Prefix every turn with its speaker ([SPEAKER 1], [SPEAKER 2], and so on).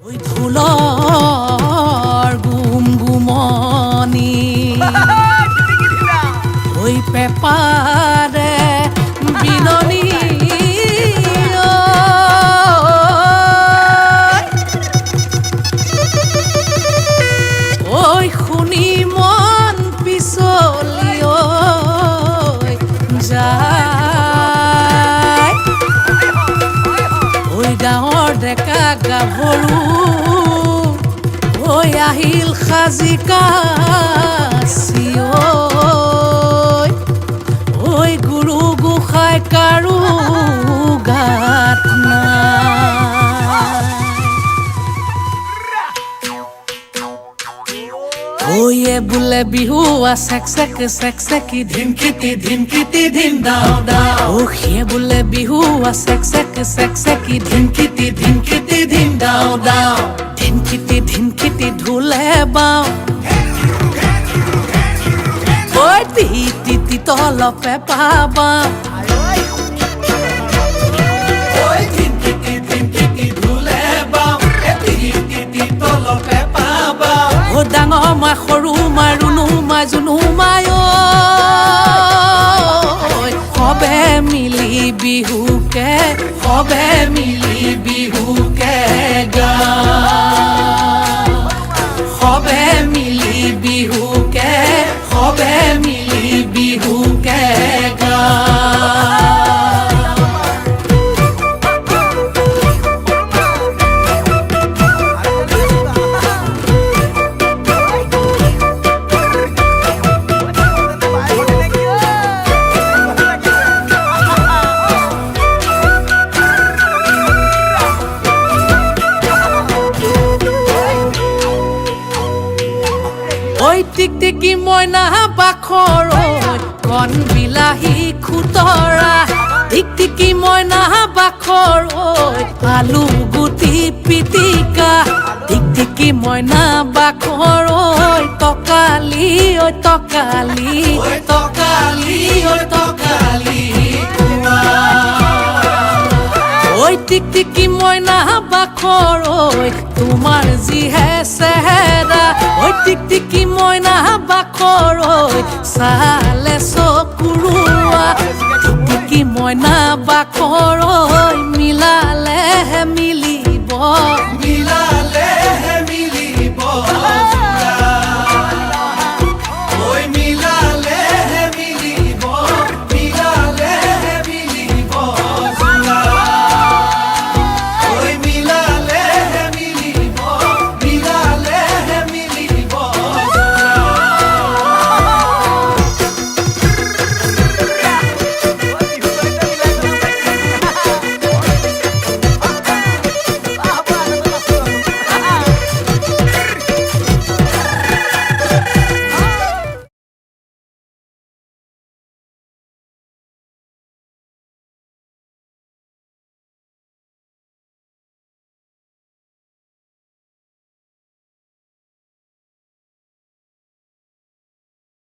[SPEAKER 1] ওই ঢোলৰ গুমগুমনি ওই পেপাৰে বিননি ওই শুনি মন পিছলি যায় ওই গাঁৱৰ ডেকা গাভৰু ওই আহিল সাজি কাছি ওই গুৰু গোসাঁই কাৰো গাত ওয়ে বোলে বিহু চেক ধিনকিটি ধিন দাও দাও ওয়ে বোলে বিহু চেক ধিনকিটি ধিন দাও দাও ধিনকিটি ঢোলে বাও ওই তি তলপে পাবা ওই ধিনকিটি ঢোলে বাও তি তলপে পাবা ও ডাঙৰ মা সৰু মা ৰুণু মা জুনু মাই সবে মিলি বিহুকে গা সবে মিলি বিহুকে গা ওই টিকটিকি মইনা বাখৰ কণ বিলাহী খুতৰা টিকটিকি মইনা বাখৰ আলু গুটি পিটিকা টিকটিকি মইনা বাখৰ তকালি ওই টিকটিকি মইনা বাখৰ তোমাৰ যিহে চেহেৰা ওই টিকটিকি মইনা বাখৰ চালে চকুৰুৱা টিকটিকি মইনা বাখৰ